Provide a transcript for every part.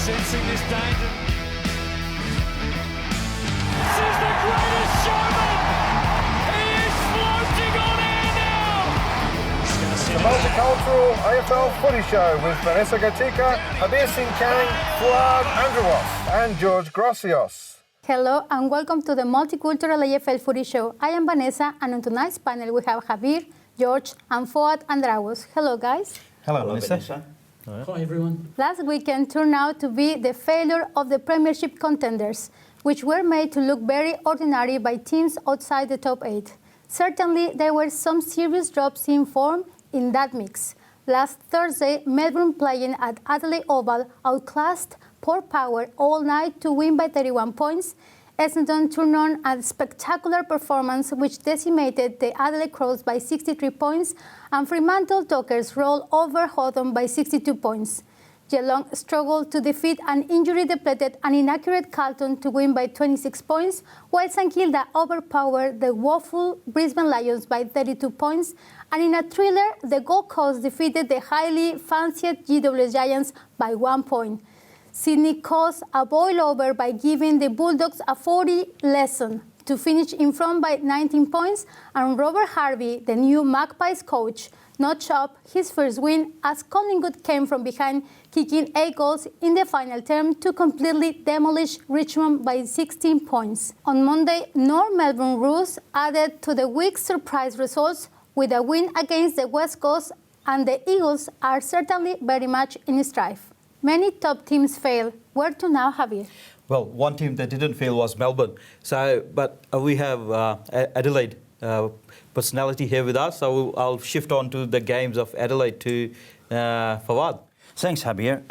Sensing this danger. This is the greatest showman! He is floating on air now! The Multicultural AFL Footy Show with Venessa Harbir Fouad and George and George Gracios. Hello and welcome to the Multicultural AFL Footy Show. I am Venessa and on tonight's panel we have Harbir, George and Fouad and George. Hello guys. Hello Venessa. Hi everyone. Last weekend turned out to be the failure of the Premiership contenders, which were made to look very ordinary by teams outside the top 8. Certainly there were some serious drops in form in that mix. Last Thursday, Melbourne playing at Adelaide Oval outclassed Port Power all night to win by 31 points. Essendon turned on a spectacular performance which decimated the Adelaide Crows by 63 points, and Fremantle Dockers rolled over Hawthorn by 62 points. Geelong struggled to defeat an injury-depleted and inaccurate Carlton to win by 26 points, while St Kilda overpowered the woeful Brisbane Lions by 32 points, and in a thriller, the Gold Coast defeated the highly fancied GWS Giants by 1 point. Sydney caused a boil-over by giving the Bulldogs a 40 lesson to finish in front by 19 points, and Robert Harbir, the new Magpies coach, notched up his first win as Collingwood came from behind, kicking 8 goals in the final term to completely demolish Richmond by 16 points. On Monday, North Melbourne Roos added to the week's surprise results with a win against the West Coast, and the Eagles are certainly very much in strife. Many top teams fail. Where to now, Javier? Well, one team that didn't fail was Melbourne. But we have Adelaide personality here with us. So I'll shift on to the games of Adelaide to Fawad. Thanks, Harbir.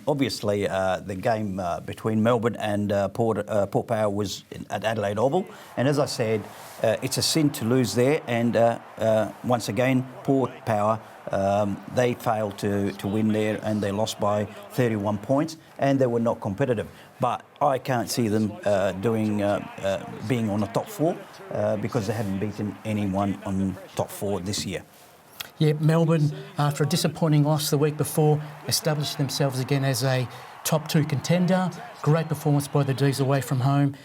Obviously, the game between Melbourne and Port Power was at Adelaide Oval. And as I said, it's a sin to lose there. And once again, Port Power, they failed to win there and they lost by 31 points and they were not competitive. But I can't see them being on the top 4 because they haven't beaten anyone on top 4 this year. Yeah, Melbourne, after a disappointing loss the week before, established themselves again as a top 2 contender. Great performance by the D's away from home.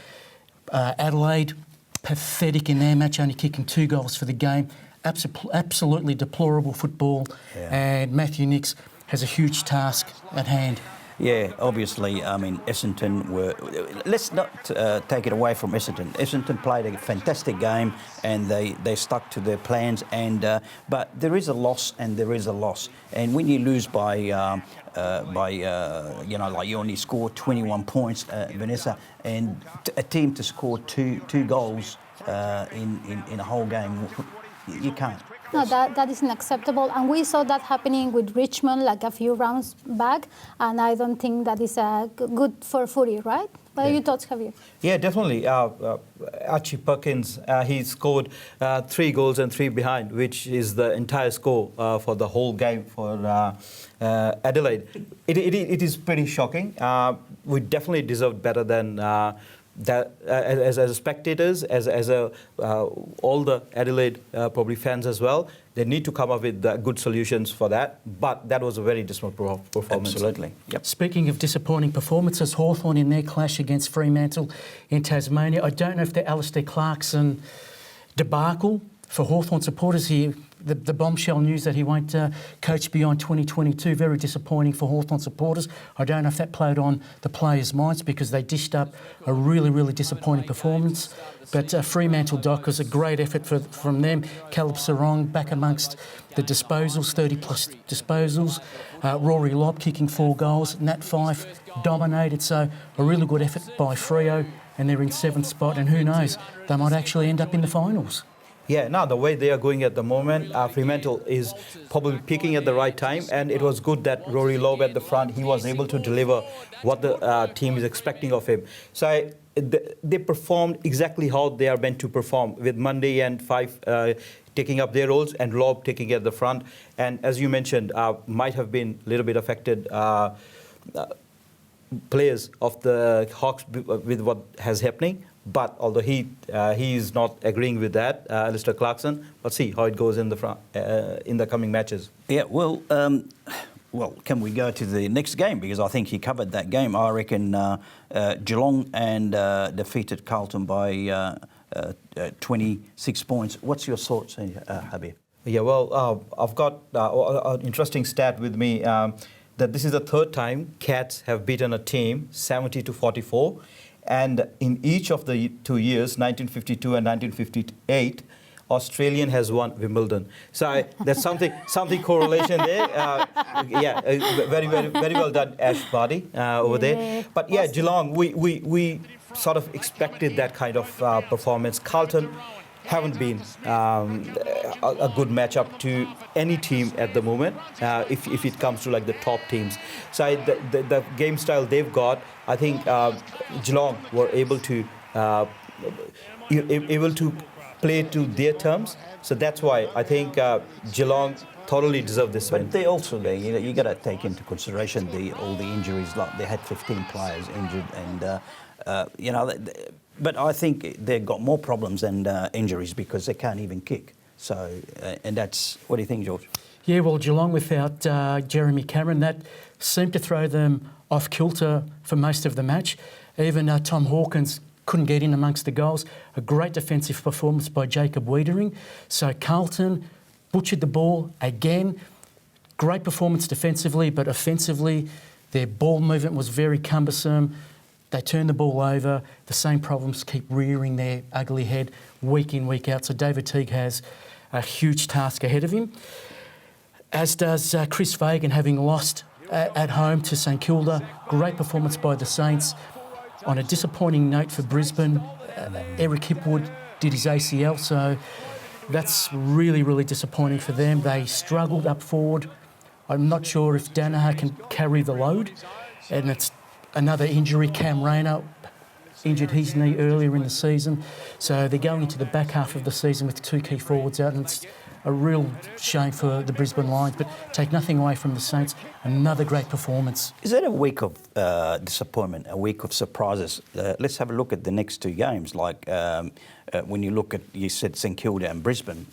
Adelaide, pathetic in their match, only kicking 2 goals for the game. Absolutely deplorable football. Yeah. And Matthew Nicks has a huge task at hand. Yeah, obviously, I mean, Essendon were... Let's not take it away from Essendon. Essendon played a fantastic game and they stuck to their plans. But there is a loss and there is a loss. And when you lose by like you only score 21 points, Venessa, and a team to score two goals in a whole game, you can't. No, that is unacceptable. And we saw that happening with Richmond like a few rounds back. And I don't think that is good for footy, right? What are your thoughts, Javier? Yeah, definitely. Archie Perkins, he scored 3 goals and 3 behind, which is the entire score for the whole game for Adelaide. It is pretty shocking. We definitely deserved better than that as spectators, as all the Adelaide probably fans as well. They need to come up with good solutions for that. But that was a very dismal performance. Absolutely. Yep. Speaking of disappointing performances, Hawthorn in their clash against Fremantle in Tasmania. I don't know if the Alistair Clarkson debacle for Hawthorn supporters here, the bombshell news that he won't coach beyond 2022, very disappointing for Hawthorn supporters. I don't know if that played on the players' minds because they dished up a really, really disappointing performance. But Fremantle Dockers, a great effort from them. Caleb Sarong back amongst the disposals, 30-plus disposals. Rory Lobb kicking 4 goals. Nat Fife dominated. So a really good effort by Freo, and they're in 7th spot. And who knows, they might actually end up in the finals. Yeah, now the way they are going at the moment, Fremantle is probably peaking at the right time, and it was good that Rory Lobb at the front, he was able to deliver what the team is expecting of him. So they performed exactly how they are meant to perform, with Monday and Fife taking up their roles and Lobb taking at the front. And as you mentioned, might have been a little bit affected players of the Hawks with what has happening. But although he is not agreeing with that, Alistair Clarkson, let's see how it goes in the coming matches. Yeah, well, well, can we go to the next game? Because I think he covered that game. I reckon Geelong and defeated Carlton by 26 points. What's your thoughts, Harbir? Yeah, well, I've got an interesting stat with me that this is the third time Cats have beaten a team 70-44, and in each of the 2 years, 1952 and 1958, Australian has won Wimbledon. So there's something correlation there. Very well done, Ash Barty over there. But yeah, Geelong, we sort of expected that kind of performance. Carlton haven't been a good matchup to any team at the moment if it comes to like the top teams. So the game style they've got, I think Geelong were able to play to their terms. So that's why I think Geelong totally deserve this win. But they also, you got to take into consideration all the injuries. Like they had 15 players injured, and but I think they've got more problems than injuries because they can't even kick. So, and that's, what do you think, George? Yeah, well, Geelong without Jeremy Cameron, that seemed to throw them off kilter for most of the match. Even Tom Hawkins couldn't get in amongst the goals. A great defensive performance by Jacob Wiedering. So Carlton butchered the ball again. Great performance defensively, but offensively, their ball movement was very cumbersome. They turn the ball over. The same problems keep rearing their ugly head week in, week out. So David Teague has a huge task ahead of him, as does Chris Fagan, having lost at home to St Kilda. Great performance by the Saints. On a disappointing note for Brisbane, Eric Hipwood did his ACL, so that's really, really disappointing for them. They struggled up forward. I'm not sure if Danaher can carry the load, and it's another injury. Cam Rayner injured his knee earlier in the season, so they're going into the back half of the season with two key forwards out, and it's a real shame for the Brisbane Lions, but take nothing away from the Saints. Another great performance. Is that a week of disappointment, a week of surprises? Let's have a look at the next two games. Like when you look at, you said St Kilda and Brisbane.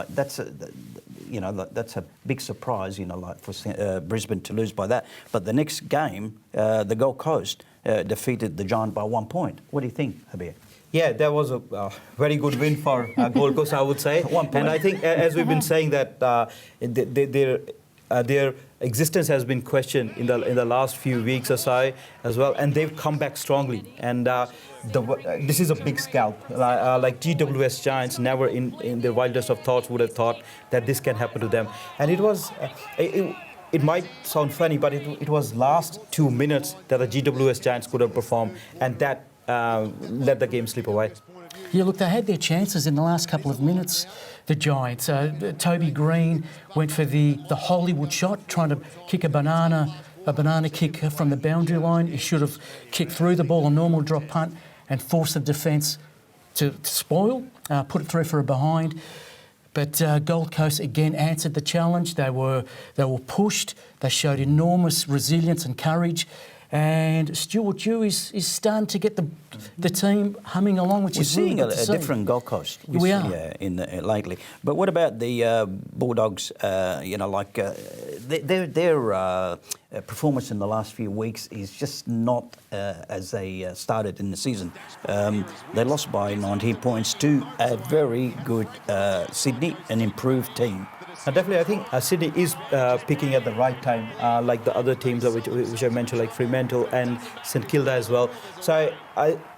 That's a big surprise. For Brisbane to lose by that. But the next game, the Gold Coast defeated the Giant by 1 point. What do you think, Harbir? Yeah, that was a very good win for Gold Coast, I would say. 1 point. And I think, as we've been saying, that their existence has been questioned in the last few weeks or so as well, and they've come back strongly. And this is a big scalp. Like GWS Giants, never in their wildest of thoughts would have thought that this can happen to them. And it was. It might sound funny, but it was last 2 minutes that the GWS Giants could have performed, and that let the game slip away. Yeah, look, they had their chances in the last couple of minutes, the Giants. Toby Green went for the Hollywood shot, trying to kick a banana kick from the boundary line. He should have kicked through the ball, a normal drop punt, and forced the defence to spoil, put it through for a behind. But Gold Coast again answered the challenge. They were pushed. They showed enormous resilience and courage. And Stuart Dew is starting to get the team humming along, which is really good to see. We're seeing a different Gold Coast. We are. Lately. But what about the Bulldogs? Their performance in the last few weeks is just not as they started in the season. They lost by 19 points to a very good Sydney, an improved team. Definitely, I think Sydney is picking at the right time, like the other teams which I mentioned, like Fremantle and St Kilda as well. So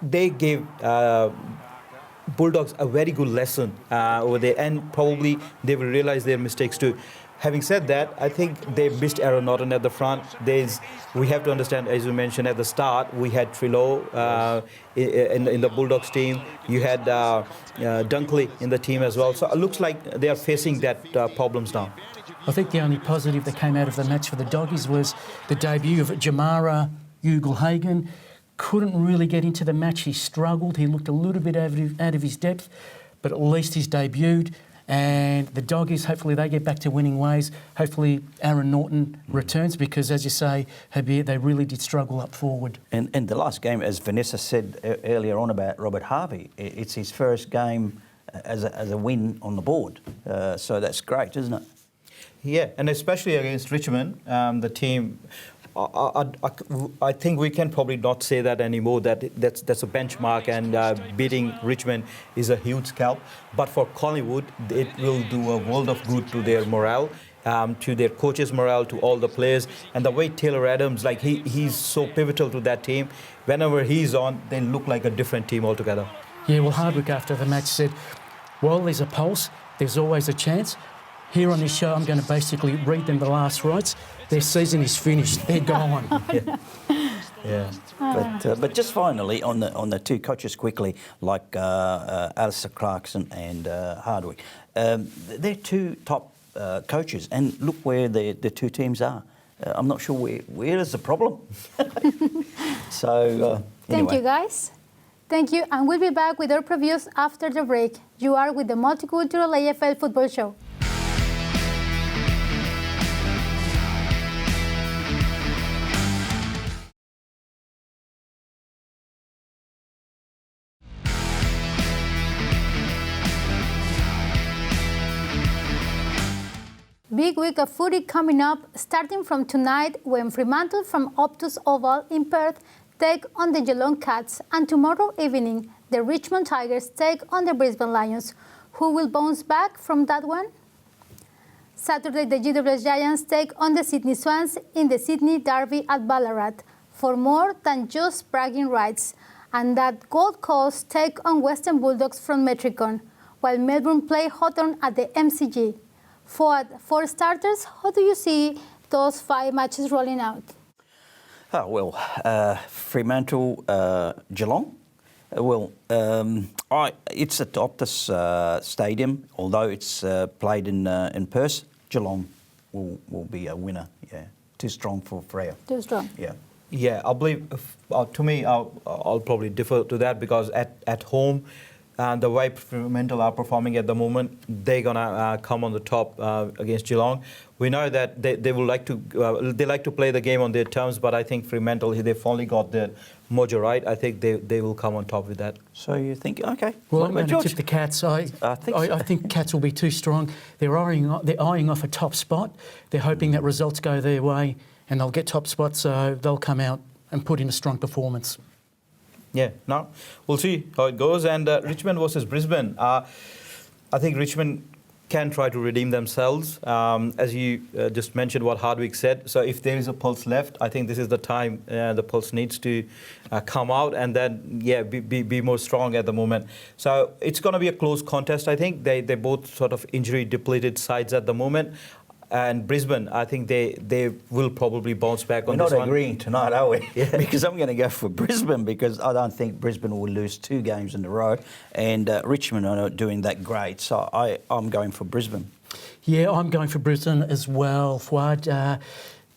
they gave Bulldogs a very good lesson over there, and probably they will realise their mistakes too. Having said that, I think they missed Aaron Norton at the front. We have to understand, as you mentioned at the start, we had Trilo in the Bulldogs team. You had Dunkley in the team as well. So it looks like they are facing that problems now. I think the only positive that came out of the match for the Doggies was the debut of Jamara Ugle-Hagan. Couldn't really get into the match. He struggled. He looked a little bit out of his depth, but at least he's debuted. And the Doggies, hopefully they get back to winning ways. Hopefully Aaron Norton returns because, as you say, Harbir, they really did struggle up forward. And the last game, as Venessa said earlier on about Robert Harvey, it's his first game as a win on the board. So that's great, isn't it? Yeah, and especially against Richmond, the team. I think we can probably not say that anymore. That's a benchmark, and beating Richmond is a huge scalp. But for Collingwood, it will do a world of good to their morale, to their coaches' morale, to all the players, and the way Taylor Adams, like he's so pivotal to that team. Whenever he's on, they look like a different team altogether. Yeah, well, Hardwick after the match said, while there's a pulse, there's always a chance. Here on this show, I'm going to basically read them the last rites. Their season is finished. They're gone. Yeah. But just finally, on the two coaches quickly, like Alistair Clarkson and Hardwick, they're two top coaches, and look where the two teams are. I'm not sure where is the problem. So, Thank anyway. you, guys. Thank you, and we'll be back with our previews after the break. You are with the Multicultural AFL Football Show. Big week of footy coming up, starting from tonight when Fremantle from Optus Oval in Perth take on the Geelong Cats, and tomorrow evening the Richmond Tigers take on the Brisbane Lions. Who will bounce back from that one? Saturday the GWS Giants take on the Sydney Swans in the Sydney Derby at Ballarat for more than just bragging rights, and that Gold Coast take on Western Bulldogs from Metricon, while Melbourne play Hawthorn at the MCG. For starters, how do you see those 5 matches rolling out? Oh, well, Fremantle, Geelong. It's at Optus Stadium, although it's played in Perth. Geelong will be a winner. Yeah, too strong for Freo. Too strong. Yeah. Yeah, I believe, to me, I'll probably defer to that because at home, the way Fremantle are performing at the moment, they're gonna come on the top against Geelong. We know that they will like to play the game on their terms, but I think Fremantle, they've only got their mojo right. I think they will come on top with that. So you think, okay? Well, I'm going to tip the Cats. I think Cats will be too strong. They're eyeing off a top spot. They're hoping that results go their way and they'll get top spots, so they'll come out and put in a strong performance. Yeah, no, we'll see how it goes. And Richmond versus Brisbane. I think Richmond can try to redeem themselves. As you just mentioned what Hardwick said. So if there is a pulse left, I think this is the time the pulse needs to come out and then, be more strong at the moment. So it's going to be a close contest, I think. They're both sort of injury-depleted sides at the moment. And Brisbane, I think they will probably bounce back on this one. We're not agreeing tonight, are we? Yeah. Because I'm going to go for Brisbane because I don't think Brisbane will lose 2 games in a row, and Richmond are not doing that great. So I'm going for Brisbane. Yeah, I'm going for Brisbane as well, Fouad.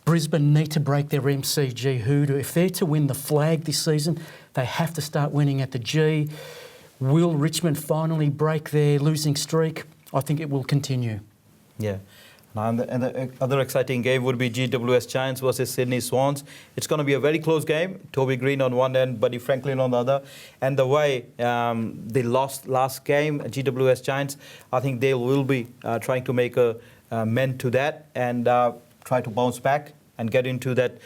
Brisbane need to break their MCG hoodoo. If they're to win the flag this season, they have to start winning at the G. Will Richmond finally break their losing streak? I think it will continue. Yeah. And the other exciting game would be GWS Giants versus Sydney Swans. It's going to be a very close game. Toby Green on one end, Buddy Franklin on the other. And the way they lost last game, GWS Giants, I think they will be trying to make a mend to that and try to bounce back and get into that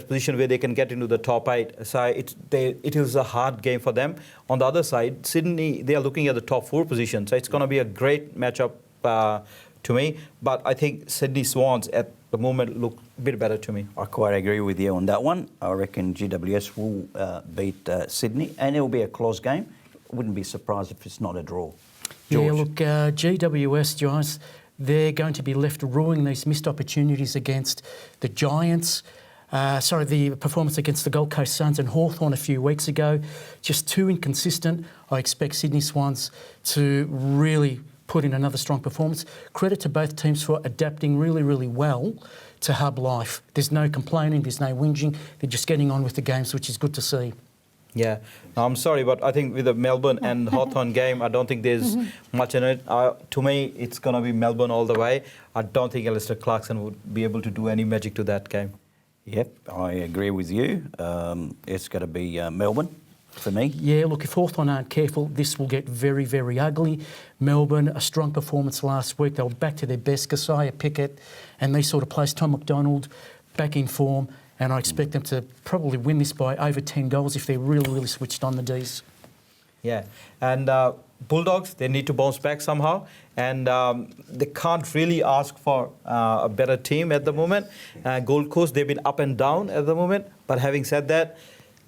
position where they can get into the top 8. So it is a hard game for them. On the other side, Sydney, they are looking at the top 4 position. So it's going to be a great matchup to me, but I think Sydney Swans at the moment look a bit better to me. I quite agree with you on that one. I reckon GWS will beat Sydney, and it will be a close game. I wouldn't be surprised if it's not a draw. George. Yeah, look, GWS Giants, they're going to be left ruining these missed opportunities against the Giants. The performance against the Gold Coast Suns and Hawthorn a few weeks ago, just too inconsistent. I expect Sydney Swans to really put in another strong performance. Credit to both teams for adapting really, really well to hub life. There's no complaining, there's no whinging. They're just getting on with the games, which is good to see. Yeah, I'm sorry, but I think with the Melbourne and Hawthorn game, I don't think there's much in it. To me, it's going to be Melbourne all the way. I don't think Alistair Clarkson would be able to do any magic to that game. Yep, I agree with you. It's going to be Melbourne. for me. Yeah, look, if Hawthorn aren't careful, this will get very, very ugly. Melbourne, a strong performance last week. They were back to their best. Kasiah Pickett and these sort of players, Tom McDonald, back in form. And I expect them to probably win this by over 10 goals if they're really, really switched on the Ds. Yeah, and Bulldogs, they need to bounce back somehow, and they can't really ask for a better team at the moment. Gold Coast, they've been up and down at the moment, but having said that,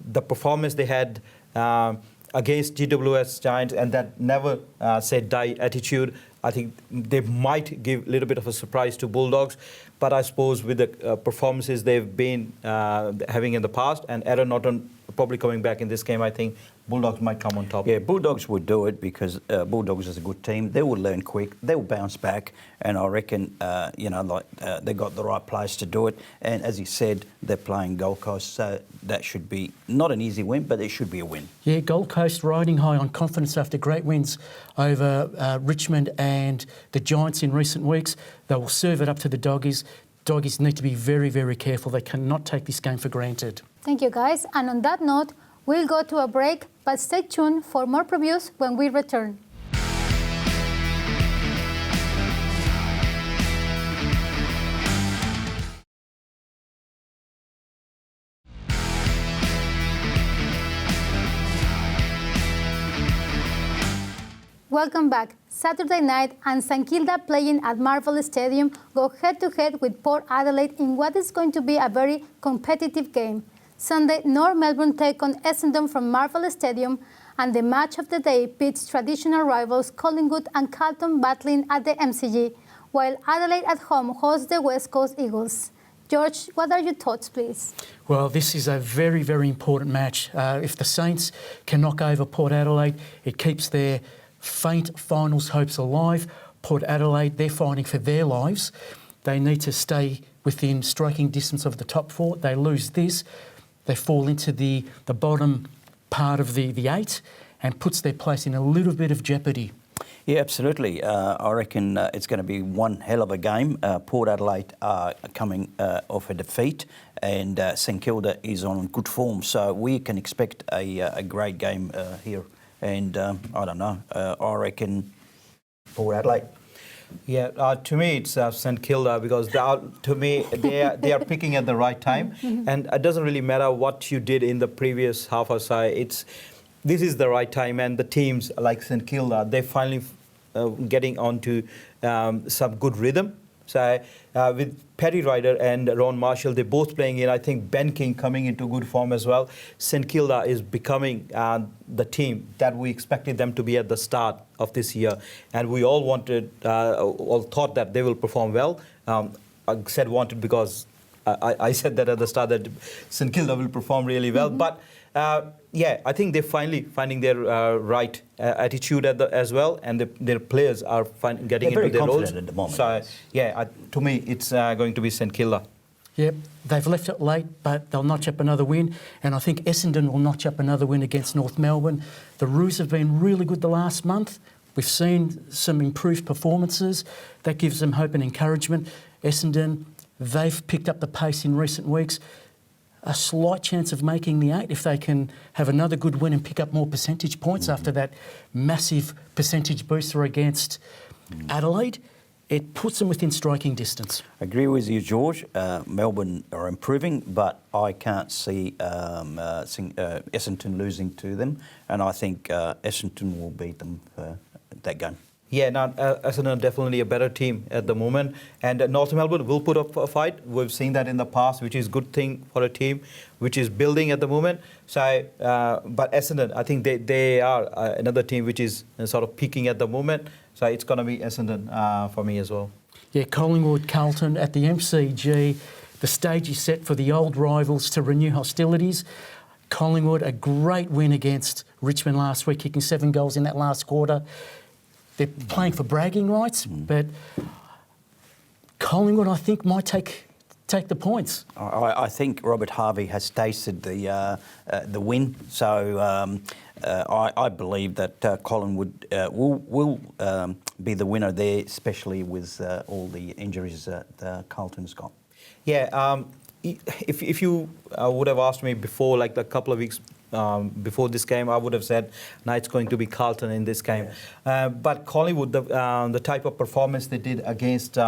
the performance they had against GWS Giants and that never say die attitude, I think they might give a little bit of a surprise to Bulldogs. But I suppose with the performances they've been having in the past and Aaron Norton probably coming back in this game, I think Bulldogs might come on top. Yeah, Bulldogs would do it because Bulldogs is a good team. They will learn quick. They will bounce back. And I reckon, they got the right players to do it. And as he said, they're playing Gold Coast. So that should be not an easy win, but it should be a win. Yeah, Gold Coast riding high on confidence after great wins over Richmond and the Giants in recent weeks. They will serve it up to the Doggies. Doggies need to be very, very careful. They cannot take this game for granted. Thank you, guys. And on that note, we'll go to a break, but stay tuned for more previews when we return. Welcome back. Saturday night and St Kilda playing at Marvel Stadium go head-to-head with Port Adelaide in what is going to be a very competitive game. Sunday, North Melbourne take on Essendon from Marvel Stadium, and the match of the day pits traditional rivals Collingwood and Carlton battling at the MCG, while Adelaide at home hosts the West Coast Eagles. George, what are your thoughts, please? Well, this is a very, very important match. If the Saints can knock over Port Adelaide, it keeps their faint finals hopes alive. Port Adelaide, they're fighting for their lives. They need to stay within striking distance of the top four. They lose this, they fall into the bottom part of the eight and puts their place in a little bit of jeopardy. Yeah, absolutely. I reckon it's going to be one hell of a game. Port Adelaide are coming off a defeat and St Kilda is on good form. So we can expect a great game here. And I don't know, I reckon Port Adelaide. Yeah, to me it's St Kilda because they are picking at the right time, and it doesn't really matter what you did in the previous half or so. This is the right time, and the teams like St Kilda, they're finally getting onto some good rhythm. So with Paddy Ryder and Ron Marshall, they're both playing in. I think Ben King coming into good form as well. St Kilda is becoming the team that we expected them to be at the start of this year, and we all thought that they will perform well. I said wanted because I said that at the start that St Kilda will perform really well, but. I think they're finally finding their right attitude as well, and their players are getting into their roles. At the moment. So, to me, it's going to be St Kilda. Yep, they've left it late, but they'll notch up another win, and I think Essendon will notch up another win against North Melbourne. The Roos have been really good the last month. We've seen some improved performances. That gives them hope and encouragement. Essendon, they've picked up the pace in recent weeks. A slight chance of making the eight if they can have another good win and pick up more percentage points after that massive percentage booster against Adelaide. It puts them within striking distance. I agree with you, George. Melbourne are improving, but I can't see Essendon losing to them, and I think Essendon will beat them for that game. Yeah, Essendon definitely a better team at the moment, and North Melbourne will put up a fight. We've seen that in the past, which is a good thing for a team which is building at the moment. So, but Essendon, I think they are another team which is sort of peaking at the moment. So it's going to be Essendon for me as well. Yeah, Collingwood, Carlton at the MCG. The stage is set for the old rivals to renew hostilities. Collingwood, a great win against Richmond last week, kicking 7 goals in that last quarter. They're playing for bragging rights, but Collingwood, I think, might take the points. I think Robert Harvey has tasted the win, so I believe that Collingwood will be the winner there, especially with all the injuries that Carlton's got. Yeah, if you would have asked me before, like a couple of weeks before this game, I would have said, no, it's going to be Carlton in this game. But Collingwood, the type of performance they did against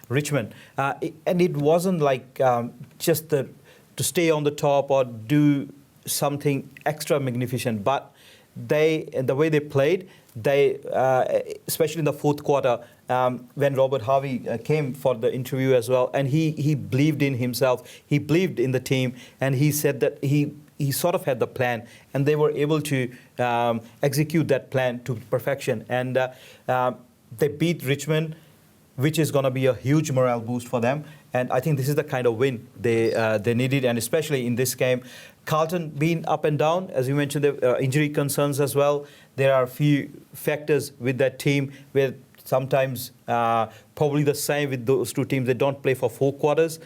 Richmond, and it wasn't like just to stay on the top or do something extra magnificent, but the way they played, especially in the fourth quarter, when Robert Harvey came for the interview as well, and he believed in himself, he believed in the team, and he said that he sort of had the plan, and they were able to execute that plan to perfection. And they beat Richmond, which is going to be a huge morale boost for them. And I think this is the kind of win they needed, and especially in this game. Carlton being up and down, as you mentioned, the injury concerns as well. There are a few factors with that team where sometimes probably the same with those two teams. They don't play for 4 quarters.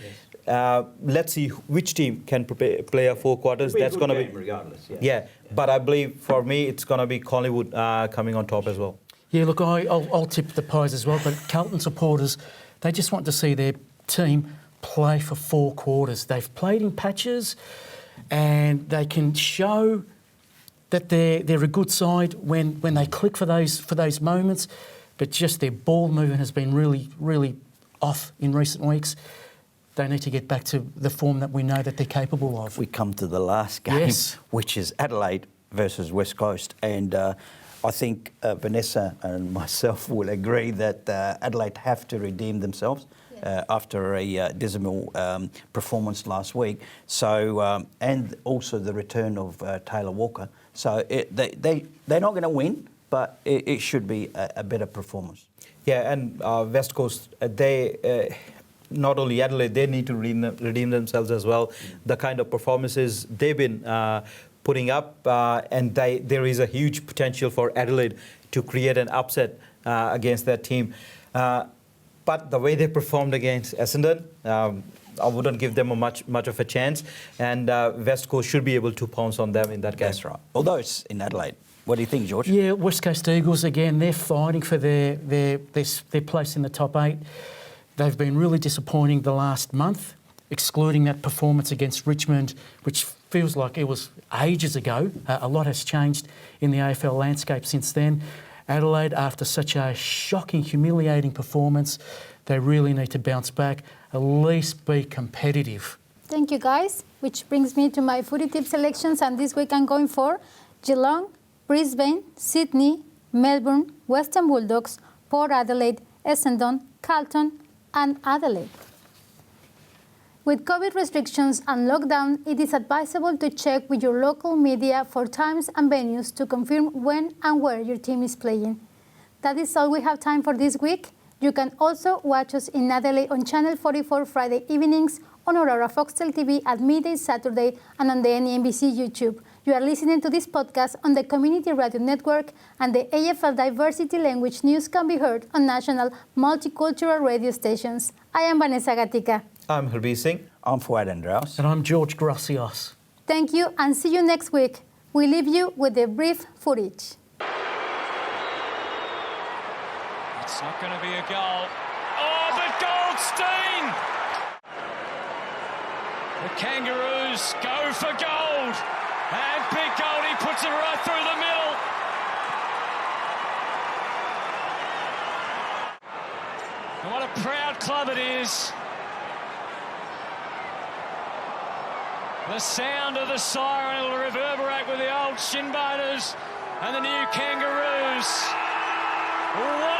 Yes. Let's see which team can play a 4 quarters. That's going to be regardless. Yeah, but I believe for me it's going to be Collingwood coming on top as well. Yeah, look, I'll tip the Pies as well, but Carlton supporters, they just want to see their team play for 4 quarters. They've played in patches, and they can show that they're a good side when they click for those moments, but just their ball movement has been really, really off in recent weeks. They need to get back to the form that we know that they're capable of. We come to the last game, yes, which is Adelaide versus West Coast, and I think Venessa and myself will agree that Adelaide have to redeem themselves after a dismal performance last week. So and also the return of Taylor Walker. So they're not going to win, but it should be a better performance. Yeah, and West Coast, they not only Adelaide, they need to redeem themselves as well. The kind of performances they've been putting up, and there is a huge potential for Adelaide to create an upset against that team. But the way they performed against Essendon, I wouldn't give them much of a chance, and West Coast should be able to pounce on them in that game. That's right. Although it's in Adelaide. What do you think, George? Yeah, West Coast Eagles, again, they're fighting for their place in the top 8. They've been really disappointing the last month, excluding that performance against Richmond, which feels like it was ages ago. A lot has changed in the AFL landscape since then. Adelaide, after such a shocking, humiliating performance, they really need to bounce back, at least be competitive. Thank you, guys. Which brings me to my footy tip selections, and this week I'm going for Geelong, Brisbane, Sydney, Melbourne, Western Bulldogs, Port Adelaide, Essendon, Carlton, and Adelaide. With COVID restrictions and lockdown, it is advisable to check with your local media for times and venues to confirm when and where your team is playing. That is all we have time for this week. You can also watch us in Adelaide on Channel 44 Friday evenings, on Aurora Foxtel TV at midday Saturday, and on the NEMBC YouTube. You are listening to this podcast on the Community Radio Network, and the AFL Diversity Language News can be heard on national multicultural radio stations. I am Venessa Gatica. I'm Harbir Singh. I'm Fouad and George. And I'm George Gracios. Thank you, and see you next week. We leave you with a brief footage. It's not going to be a goal. Oh, but Goldstein! The Kangaroos go for gold. And Big Goldie puts it right through the middle. And what a proud club it is. The sound of the siren will reverberate with the old Shinboners and the new Kangaroos. What